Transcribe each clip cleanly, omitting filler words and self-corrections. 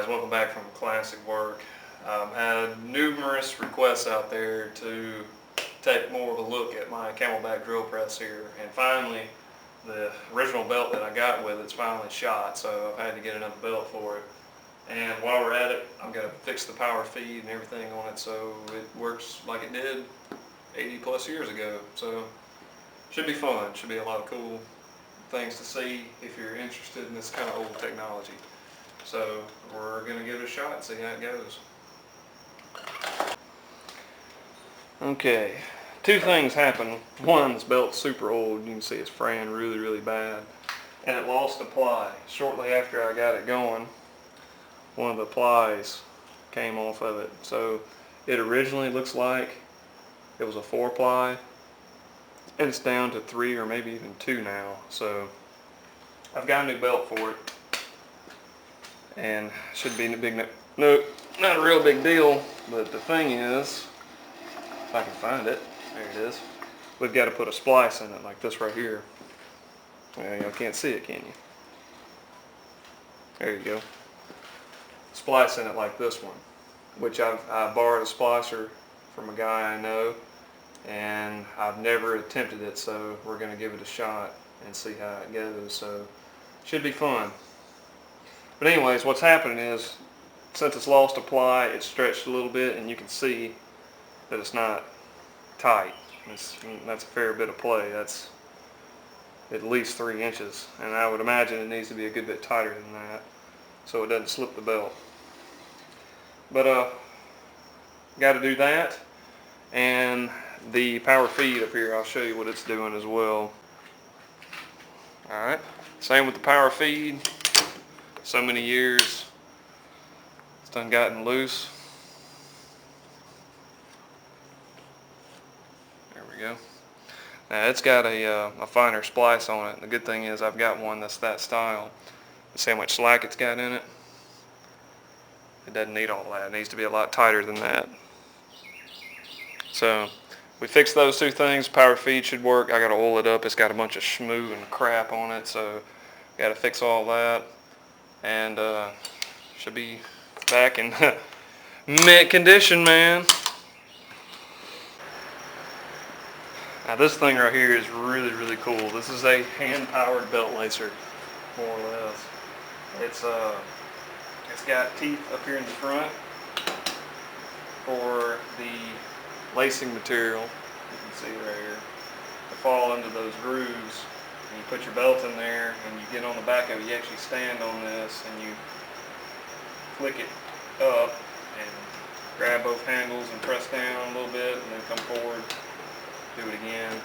guys, welcome back from classic work. Had numerous requests out there to take more of a look at my Camelback drill press here, and finally the original belt that I got with it's finally shot, so I've had to get another belt for it. And while we're at it, I'm going to fix the power feed and everything on it so it works like it did 80 plus years ago. So should be fun, should be a lot of cool things to see if you're interested in this kind of old technology. So we're going to give it a shot and see how it goes. Okay, two things happened. One, this belt's super old. You can see it's fraying really bad. And it lost a ply. Shortly after I got it going, one of the plies came off of it. So it originally looks like it was a 4-ply. And it's down to 3 or maybe even 2 now. So I've got a new belt for it. And should be a big, no, not a real big deal, but the thing is, if I can find it, there it is, we've got to put a splice in it like this right here. Well, you can't see it, can you? There you go. Splice in it like this one, which I borrowed a splicer from a guy I know, and I've never attempted it, so we're going to give it a shot and see how it goes. So should be fun. But anyways, what's happening is, since it's lost a ply, it's stretched a little bit, and you can see that it's not tight. That's a fair bit of play. That's at least 3 inches, and I would imagine it needs to be a good bit tighter than that so it doesn't slip the belt. But got to do that, and the power feed up here, I'll show you what it's doing as well. Alright, same with the power feed. So many years it's done gotten loose. There we go. Now it's got a finer splice on it. The good thing is I've got one that's that style. See how much slack it's got in it? It doesn't need all that. It needs to be a lot tighter than that. So we fixed those two things. Power feed should work. I got to oil it up. It's got a bunch of schmoo and crap on it, so got to fix all that. And should be back in mint condition, man. Now this thing right here is really cool. This is a hand-powered belt lacer, more or less. It's got teeth up here in the front for the lacing material. You can see right here to fall into those grooves. And you put your belt in there, and you get on the back of it. You actually stand on this, and you flick it up, and grab both handles and press down a little bit, and then come forward, do it again.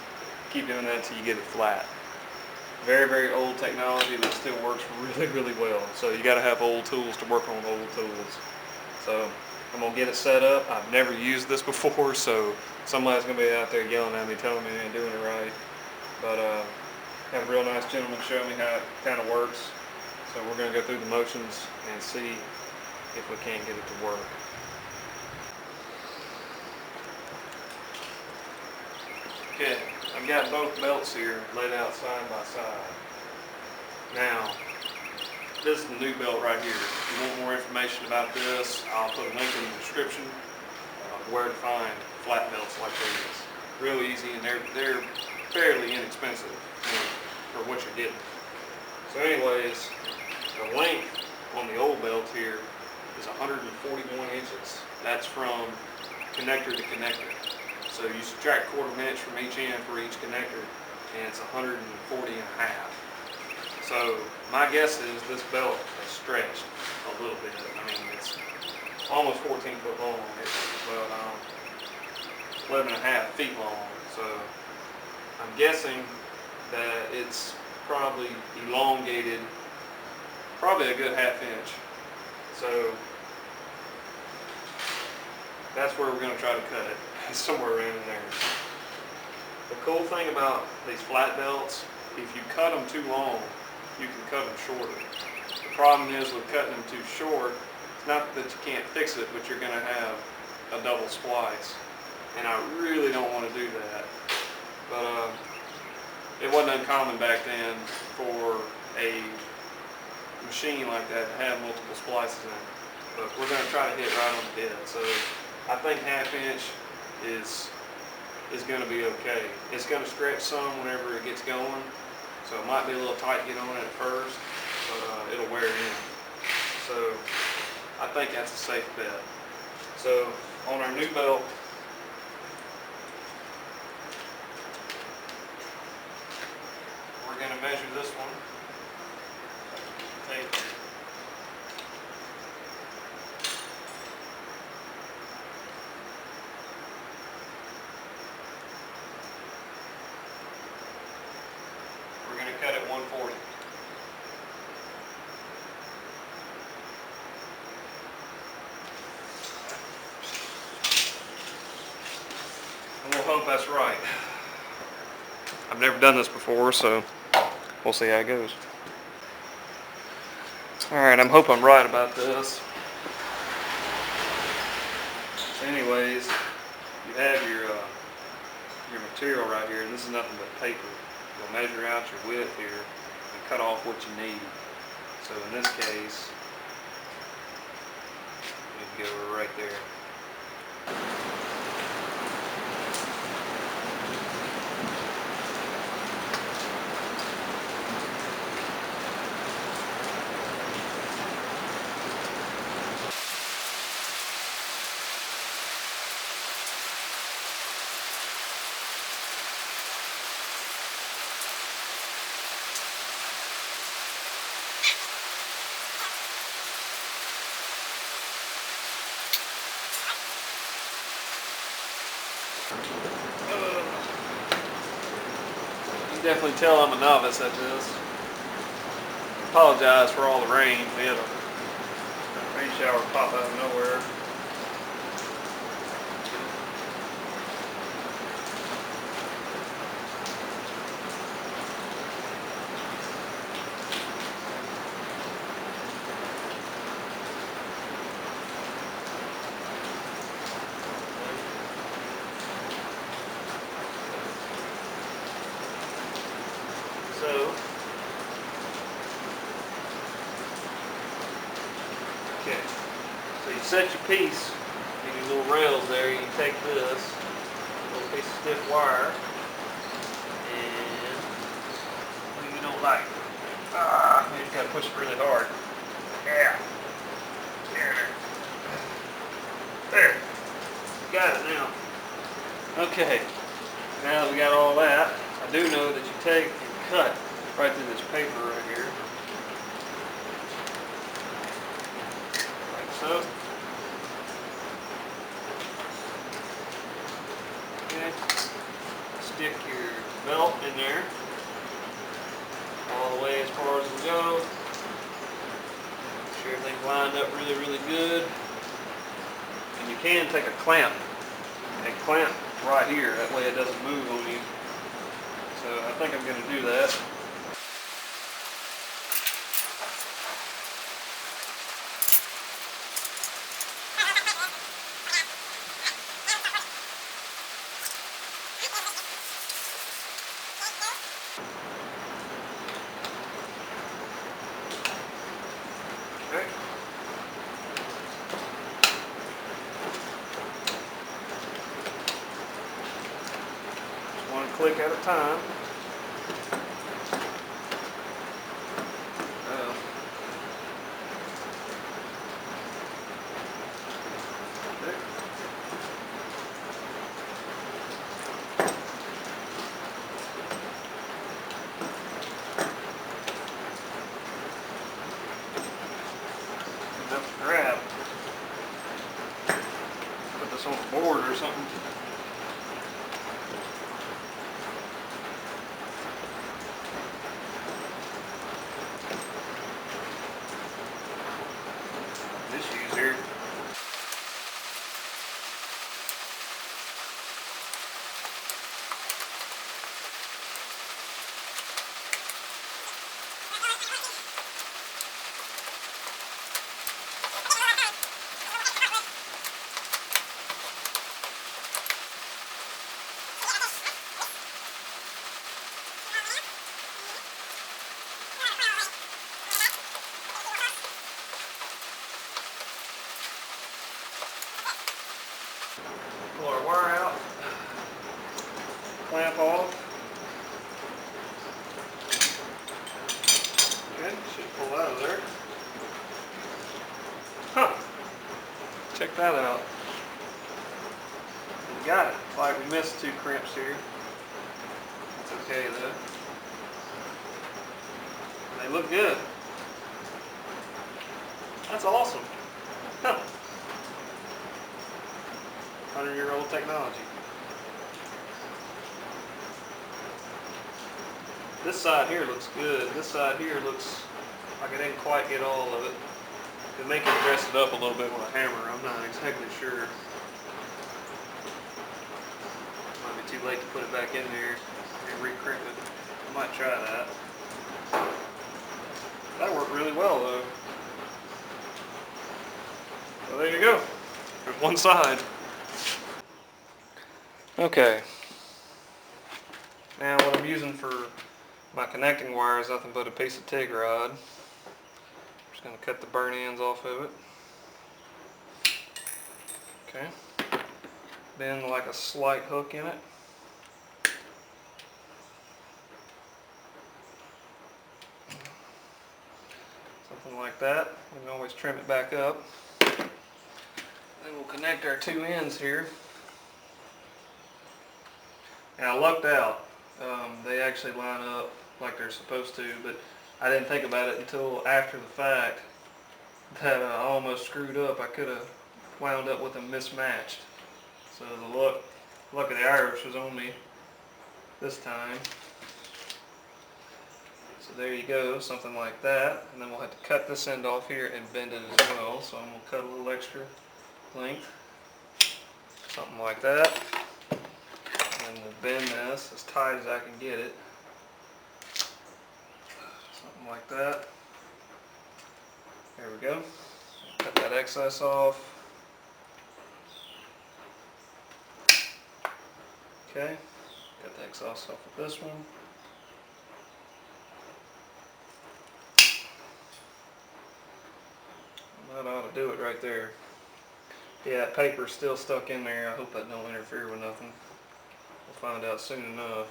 Keep doing that until you get it flat. Very old technology that still works really well. So you got to have old tools to work on old tools. So I'm going to get it set up. I've never used this before, so somebody's going to be out there yelling at me, telling me I ain't doing it right. But have a real nice gentleman show me how it kind of works. So we're going to go through the motions and see if we can't get it to work. Okay, I've got both belts here laid out side by side. Now, this is the new belt right here. If you want more information about this, I'll put a link in the description of where to find flat belts like these. Real easy, and they're fairly inexpensive for what you're getting. So anyways, the length on the old belt here is 141 inches. That's from connector to connector. So you subtract 1/4 inch from each end for each connector, and it's 140 and a half. So my guess is this belt has stretched a little bit. I mean, it's almost 14 foot long. It's 11 and a half feet long. So I'm guessing that it's probably elongated, probably a good 1/2 inch. So that's where we're going to try to cut it, somewhere around in there. The cool thing about these flat belts, if you cut them too long, you can cut them shorter. The problem is with cutting them too short, it's not that you can't fix it, but you're going to have a double splice. And I really don't want to do that. But it wasn't uncommon back then for a machine like that to have multiple splices in it. But we're going to try to hit right on the head. So I think 1/2 inch is going to be okay. It's going to stretch some whenever it gets going. So it might be a little tight to get on it at first, but it'll wear in. So I think that's a safe bet. So on our new belt, we're going to measure this one. Take We're going to cut at 140. And we'll hope that's right. I've never done this before, so we'll see how it goes. Alright, I'm hoping I'm right about this. Anyways, you have your material right here, and this is nothing but paper. You'll measure out your width here and cut off what you need. So in this case, you can go right there. You can definitely tell I'm a novice at this. Apologize for all the rain. We had a rain shower pop out of nowhere. Okay, so you set your piece in your little rails there. You take this little piece of stiff wire, and you don't like it. You just gotta push it really hard. Yeah. There. Got it now. Okay. Now that we got all that, I do know that you take and cut right through this paper right here. Like so. Okay. Stick your belt in there. All the way as far as it'll go. Make sure everything's lined up really, really good. And you can take a clamp and clamp right here. That way it doesn't move on you. So I think I'm going to do that. Okay. Just one click at a time. Enough to grab. Put this on the board or something. Issues here. clamp off. Okay, should pull out of there. Huh. Check that out. We got it. It's like we missed 2 crimps here. It's okay though. They look good. That's awesome. Huh. 100-year-old technology. This side here looks good. This side here looks like I didn't quite get all of it. It may can dress it up a little bit with a hammer. I'm not exactly sure. Might be too late to put it back in there and recrimp it. I might try that. That worked really well though. So there you go. There's one side. Okay. Now what I'm using for my connecting wire is nothing but a piece of TIG rod. Just going to cut the burn ends off of it. Okay. Then like a slight hook in it. Something like that. We can always trim it back up. Then we'll connect our 2 ends here. And I lucked out. They actually line up like they're supposed to, but I didn't think about it until after the fact that I almost screwed up. I could have wound up with them mismatched. So the luck of the Irish was on me this time. So there you go, something like that. And then we'll have to cut this end off here and bend it as well. So I'm going to cut a little extra length. Something like that. And we'll bend this as tight as I can get it. Something like that. There we go. Cut that excess off. Okay. Cut the excess off with this one. That ought to do it right there. Yeah, that paper's still stuck in there. I hope that don't interfere with nothing. We'll find out soon enough.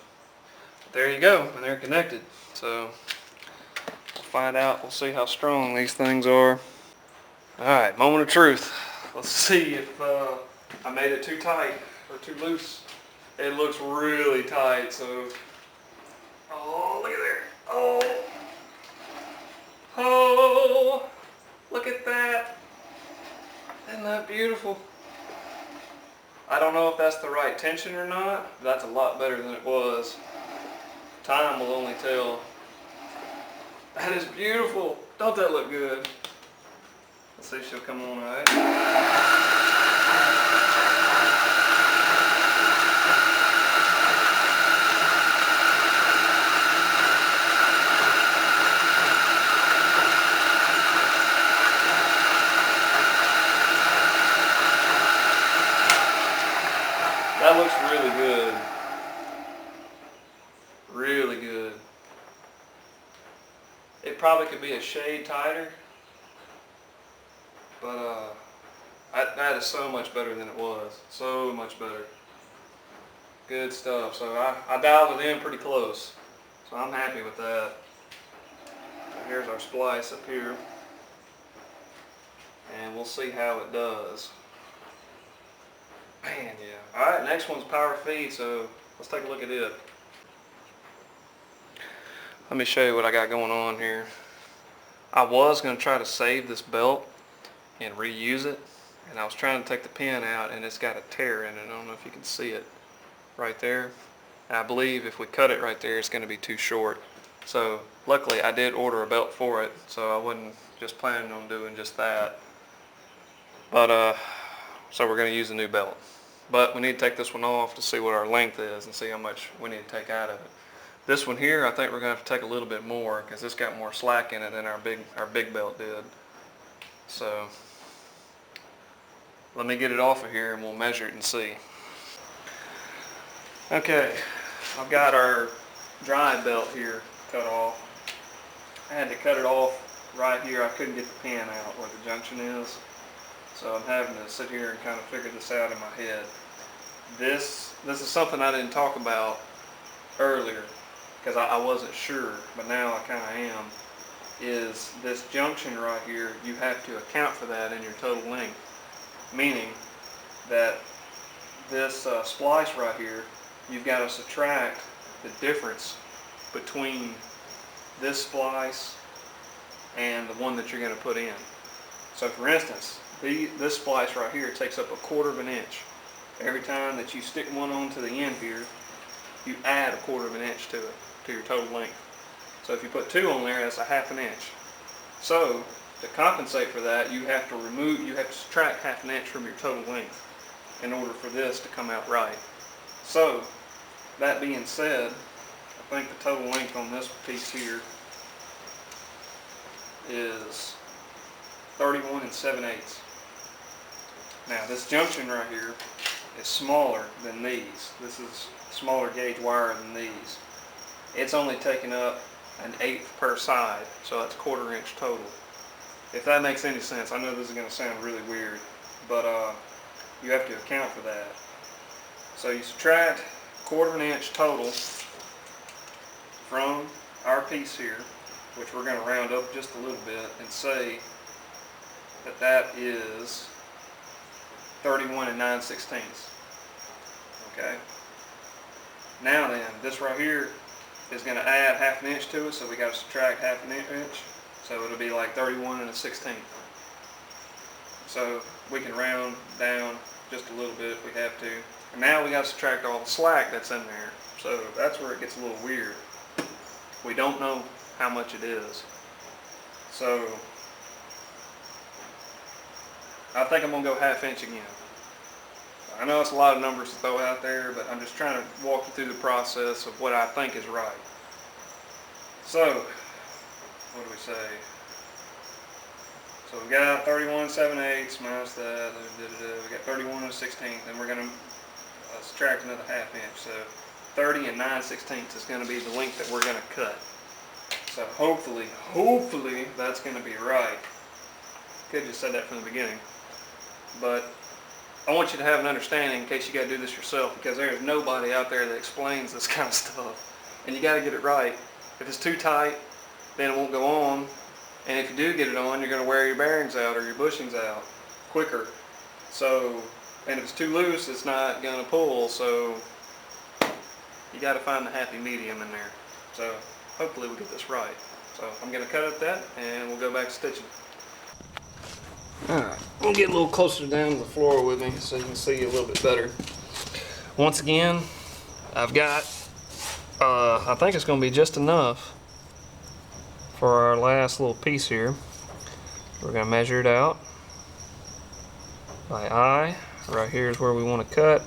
But there you go, and they're connected. So we'll find out. We'll see how strong these things are. All right, moment of truth. Let's see if I made it too tight or too loose. It looks really tight. So, oh, look at there. Oh, oh, look at that. Isn't that beautiful? I don't know if that's the right tension or not, but that's a lot better than it was. Time will only tell. That is beautiful. Don't that look good? Let's see if she'll come on right. That looks really good. Really good. It probably could be a shade tighter, but that is so much better than it was. So much better. Good stuff. So I dialed it in pretty close. So I'm happy with that. Here's our splice up here. And we'll see how it does. Man, yeah. Alright, next one's power feed, so let's take a look at it. Let me show you what I got going on here. I was going to try to save this belt and reuse it, and I was trying to take the pin out and it's got a tear in it. I don't know if you can see it right there. And I believe if we cut it right there it's going to be too short. So luckily I did order a belt for it, so I wasn't just planning on doing just that. But so we're going to use a new belt. But we need to take this one off to see what our length is and see how much we need to take out of it. This one here, I think we're going to have to take a little bit more because it's got more slack in it than our big belt did. So let me get it off of here and we'll measure it and see. Okay, I've got our dry belt here cut off. I had to cut it off right here. I couldn't get the pin out where the junction is. So I'm having to sit here and kind of figure this out in my head. This is something I didn't talk about earlier, because I wasn't sure, but now I kind of am, is this junction right here, you have to account for that in your total length. Meaning that this splice right here, you've got to subtract the difference between this splice and the one that you're going to put in. So for instance, this splice right here takes up 1/4 of an inch. Every time that you stick one onto the end here, you add 1/4 of an inch to it, to your total length. So if you put 2 on there, that's 1/2 an inch. So to compensate for that, you have to subtract 1/2 an inch from your total length in order for this to come out right. So that being said, I think the total length on this piece here is 31 7/8. Now this junction right here is smaller than these. This is smaller gauge wire than these. It's only taking up 1/8 per side, so that's 1/4 inch total. If that makes any sense, I know this is going to sound really weird, but you have to account for that. So you subtract 1/4 inch total from our piece here, which we're going to round up just a little bit and say that that is 31 9/16. Okay. Now then, this right here is going to add 1/2 an inch to it, so we got to subtract 1/2 an inch, so it'll be like 31 1/16. So we can round down just a little bit if we have to. And now we got to subtract all the slack that's in there. So that's where it gets a little weird. We don't know how much it is. So I think I'm going to go 1/2 inch again. I know it's a lot of numbers to throw out there, but I'm just trying to walk you through the process of what I think is right. So, what do we say? So we got 31 7/8 minus that, we got 31 1/16, and we're going to subtract another 1/2 inch. So 30 9/16 is going to be the length that we're going to cut. So hopefully that's going to be right. Could have just said that from the beginning. But I want you to have an understanding in case you got to do this yourself, because there is nobody out there that explains this kind of stuff. And you got to get it right. If it's too tight, then it won't go on. And if you do get it on, you're going to wear your bearings out or your bushings out quicker. So, and if it's too loose, it's not going to pull. So you got to find the happy medium in there. So hopefully we get this right. So I'm going to cut it that, and we'll go back to stitching. Alright, we'll get a little closer down to the floor with me so you can see a little bit better. Once again, I've got, I think it's going to be just enough for our last little piece here. We're going to measure it out by eye. Right here is where we want to cut.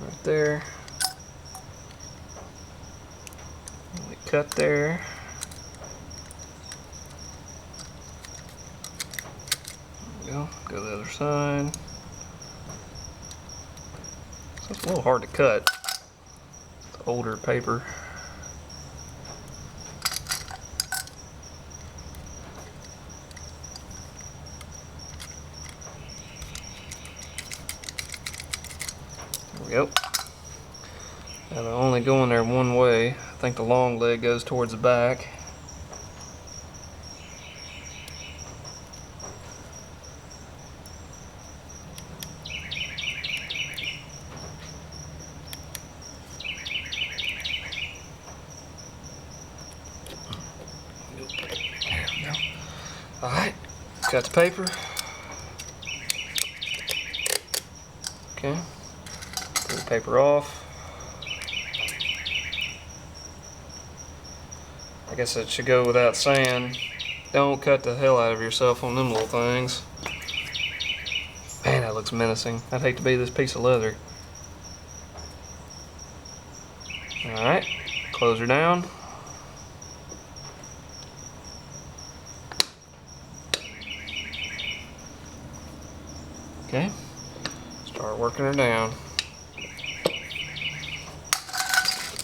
Right there. We cut there. Go to the other side. So it's a little hard to cut. It's older paper. There we go. And I'm only going there one way. I think the long leg goes towards the back. Alright, got the paper. Okay, pull the paper off. I guess it should go without saying, don't cut the hell out of yourself on them little things. Man, that looks menacing. I'd hate to be this piece of leather. Alright, close her down. Okay, start working her down.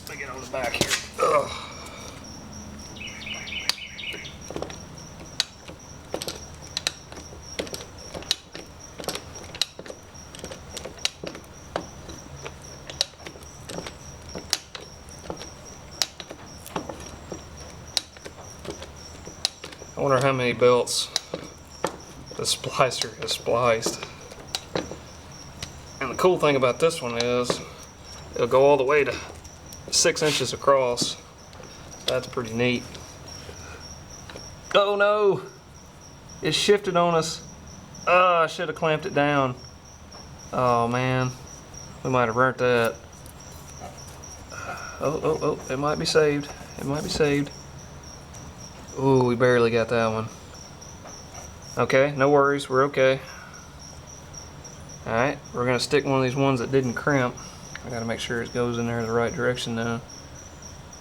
Let me get on the back here. Ugh. wonder how many belts the splicer has spliced. And the cool thing about this one is it'll go all the way to 6 inches across. That's pretty neat. Oh no! It shifted on us. Oh, I should have clamped it down. Oh man, we might have burnt that. Oh, it might be saved. It might be saved. Ooh, we barely got that one. Okay, no worries, we're okay. Alright, we're gonna stick one of these ones that didn't crimp. I gotta make sure it goes in there the right direction now.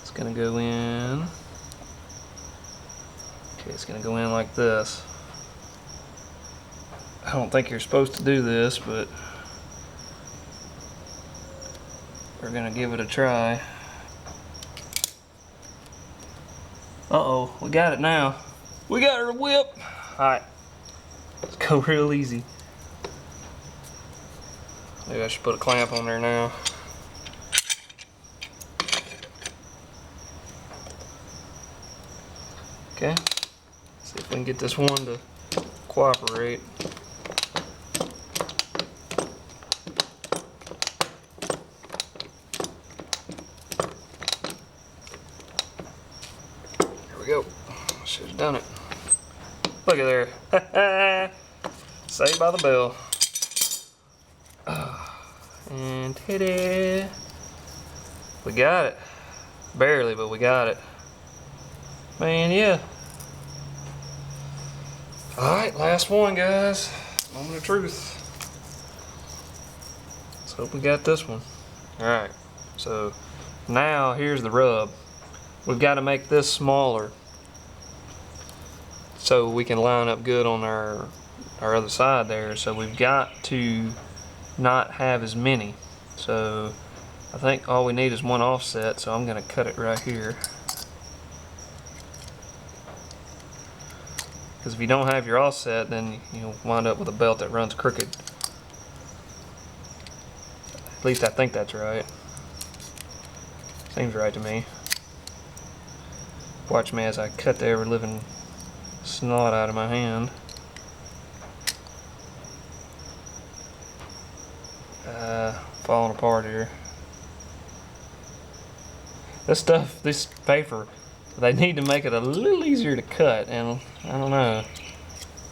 It's gonna go in. Okay, it's gonna go in like this. I don't think you're supposed to do this, but we're gonna give it a try. Uh-oh, we got it now. We got her whip! Alright, let's go real easy. Maybe I should put a clamp on there now. Okay, see if we can get this one to cooperate. There we go. Should have done it. Look at there. Saved by the bell. And ta-da! We got it. Barely, but we got it. Man, yeah. Alright, last one, guys. Moment of truth. Let's hope we got this one. Alright, so now here's the rub. We've got to make this smaller so we can line up good on our other side there. So we've got to not have as many. So I think all we need is one offset, so I'm going to cut it right here. Because if you don't have your offset, then you'll wind up with a belt that runs crooked. At least I think that's right. Seems right to me. Watch me as I cut the ever living snot out of my hand. Falling apart here. This stuff, this paper, they need to make it a little easier to cut, and I don't know.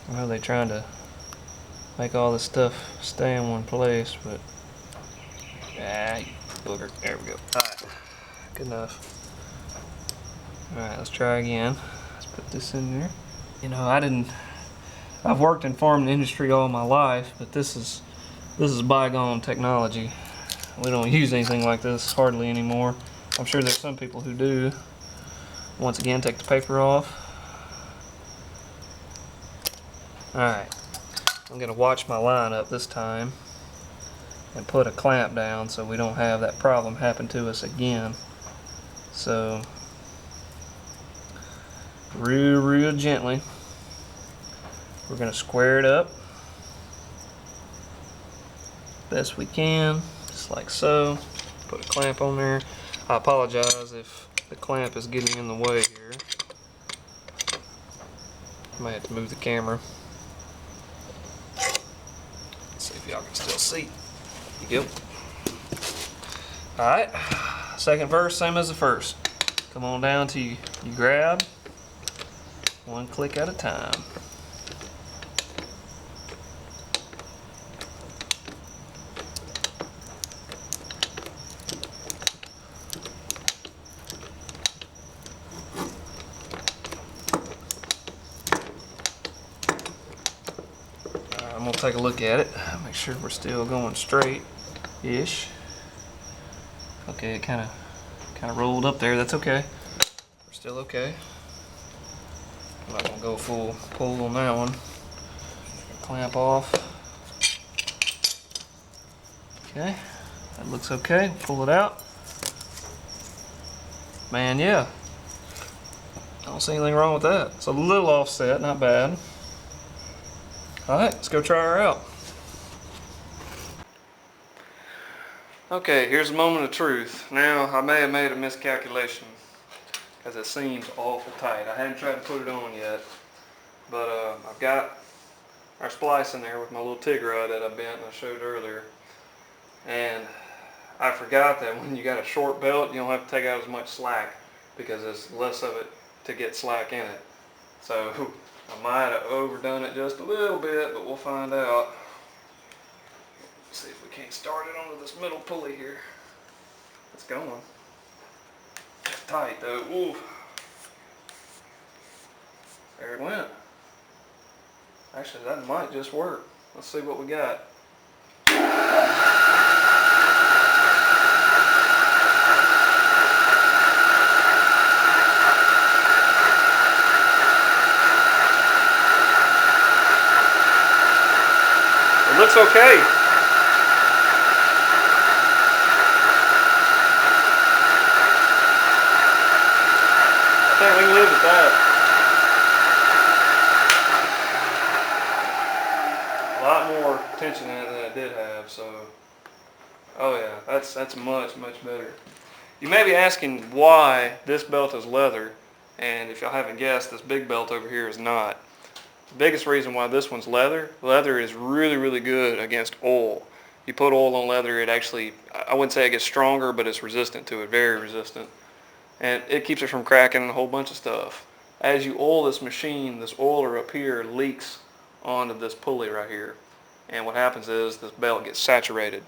I know they're trying to make all this stuff stay in one place, but booger. There we go. Alright, good enough. Alright, let's try again. Let's put this in there. You know, I've worked in farming industry all my life, but this is bygone technology. We don't use anything like this hardly anymore. I'm sure there's some people who do. Once again, take the paper off. Alright, I'm going to watch my line up this time and put a clamp down so we don't have that problem happen to us again. So, real gently, we're going to square it up best we can, just like so. Put a clamp on there. I apologize if the clamp is getting in the way here. Might have to move the camera. Let's see if y'all can still see. There you go. Alright, second verse, same as the first. Come on down to you grab one click at a time. I'm gonna take a look at it, make sure we're still going straight-ish. Okay, it kind of rolled up there. That's okay. We're still okay. I'm not gonna go full pull on that one. Clamp off. Okay, that looks okay. Pull it out. Man, yeah. I don't see anything wrong with that. It's a little offset, not bad. Alright, let's go try her out. Okay, here's a moment of truth. Now, I may have made a miscalculation because it seems awful tight. I hadn't tried to put it on yet. But I've got our splice in there with my little TIG rod that I bent and I showed earlier. And I forgot that when you got a short belt, you don't have to take out as much slack because there's less of it to get slack in it. So I might have overdone it just a little bit, but we'll find out. Let's see if we can't start it onto this middle pulley here. It's going. It's tight though. Ooh. There it went. Actually, that might just work. Let's see what we got. It looks okay. I think we can live with that. A lot more tension in it than it did have, so oh yeah, that's much better. You may be asking why this belt is leather, and if y'all haven't guessed, this big belt over here is not. The biggest reason why this one's leather is really good against oil. You put oil on leather, it actually, I wouldn't say it gets stronger, but it's resistant to it, very resistant. And it keeps it from cracking and a whole bunch of stuff. As you oil this machine, this oiler up here leaks onto this pulley right here. And what happens is this belt gets saturated.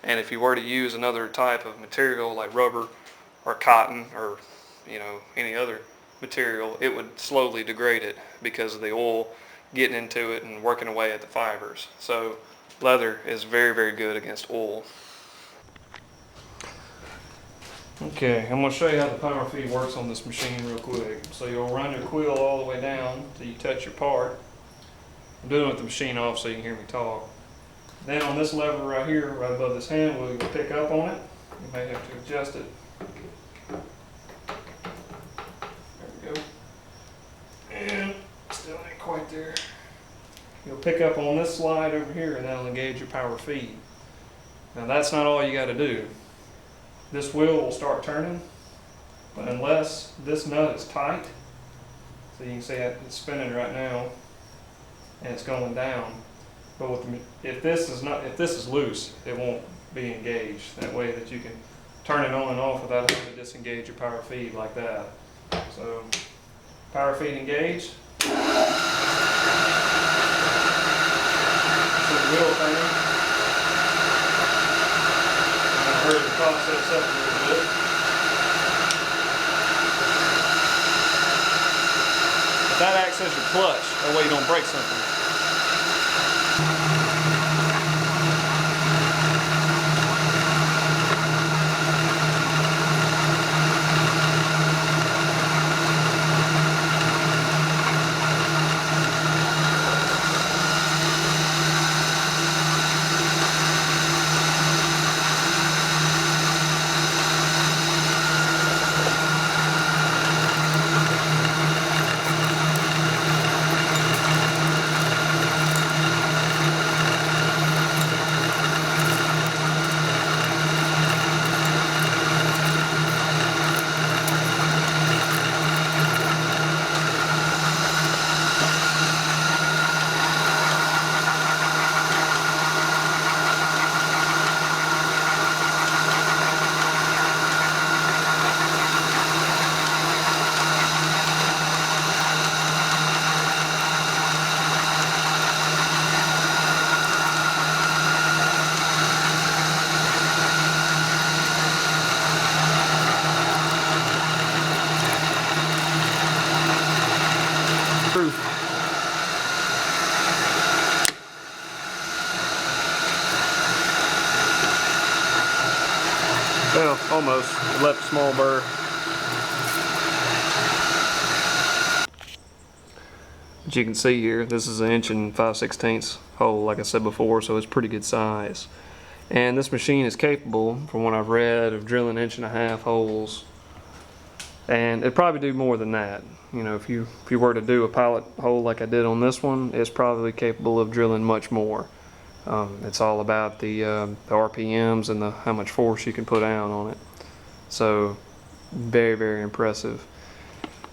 And if you were to use another type of material like rubber or cotton or any other material, it would slowly degrade it because of the oil getting into it and working away at the fibers. So leather is very good against oil. Okay, I'm going to show you how the power feed works on this machine real quick. So you'll run your quill all the way down till you touch your part. I'm doing it with the machine off so you can hear me talk. Then on this lever right here, right above this handle, you can pick up on it. You may have to adjust it. There we go. And still ain't quite there. You'll pick up on this slide over here and that'll engage your power feed. Now that's not all you got to do. This wheel will start turning, but unless this nut is tight, so you can see it's spinning right now, and it's going down. But if this is loose, it won't be engaged. That way that you can turn it on and off without having to disengage your power feed like that. So power feed engaged. So the wheel turning. Hurry the process up a little bit. But that acts as your clutch. That way you don't break something. Well, almost. It left a small burr. As you can see here, this is an 1 5/16" hole, like I said before, so it's pretty good size. And this machine is capable, from what I've read, of drilling 1.5" holes. And it'd probably do more than that. If you were to do a pilot hole like I did on this one, it's probably capable of drilling much more. It's all about the RPMs and how much force you can put down on it. So very impressive.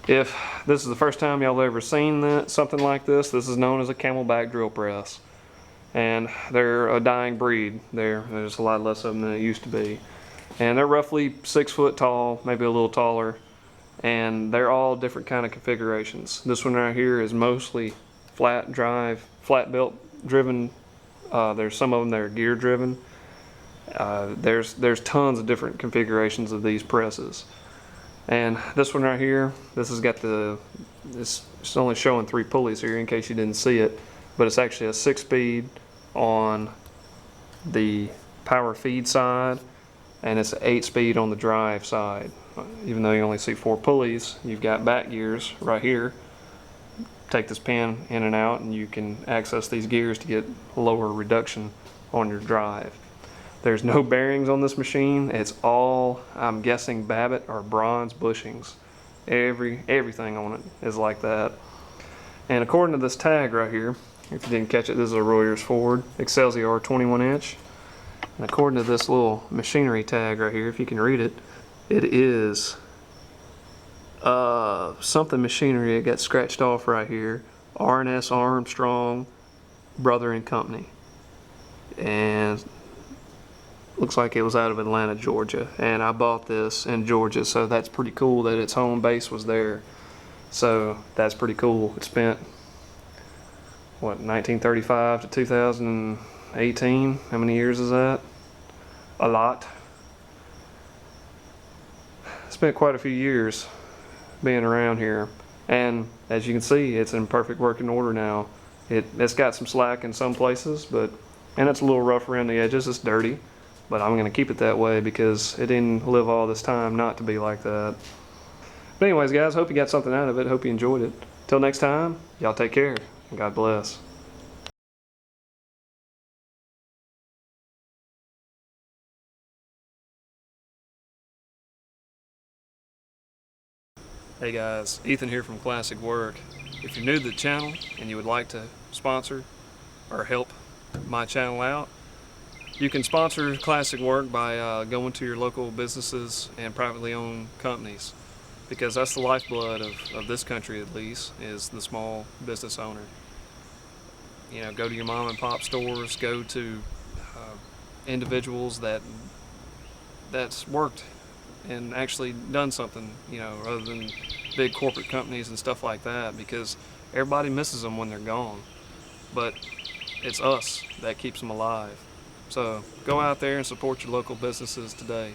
If this is the first time y'all ever seen something like this is known as a Camelback drill press. And they're a dying breed. There's a lot less of them than it used to be. And they're roughly 6 foot tall, maybe a little taller. And they're all different kind of configurations. This one right here is mostly flat drive, flat belt driven. There's some of them that are gear driven. There's tons of different configurations of these presses. And this one right here, this has got it's only showing 3 pulleys here in case you didn't see it, but it's actually a 6-speed on the power feed side, and it's an 8-speed on the drive side. Even though you only see 4 pulleys, you've got back gears right here. Take this pin in and out, and you can access these gears to get lower reduction on your drive. There's no bearings on this machine. It's all, I'm guessing, Babbitt or bronze bushings. Everything on it is like that. And according to this tag right here, if you didn't catch it, this is a Royersford Excelsior 21-inch. And according to this little machinery tag right here, if you can read it, it is something machinery. It got scratched off right here. R&S Armstrong Brother and Company. And looks like it was out of Atlanta, Georgia, and I bought this in Georgia, so that's pretty cool that its home base was there. So that's pretty cool. It spent, what, 1935 to 2018? How many years is that? A lot. Spent quite a few years being around here, and as you can see, it's in perfect working order now. It's got some slack in some places, and it's a little rough around the edges. It's dirty. But I'm going to keep it that way because it didn't live all this time not to be like that. But anyways, guys, hope you got something out of it. Hope you enjoyed it. Till next time, y'all take care, and God bless. Hey guys, Ethan here from Classic Work. If you're new to the channel and you would like to sponsor or help my channel out, you can sponsor Classic Work by going to your local businesses and privately owned companies, because that's the lifeblood of this country, at least, is the small business owner. You know, go to your mom and pop stores, go to individuals that's worked and actually done something, you know, other than big corporate companies and stuff like that, because everybody misses them when they're gone. But it's us that keeps them alive. So go out there and support your local businesses today.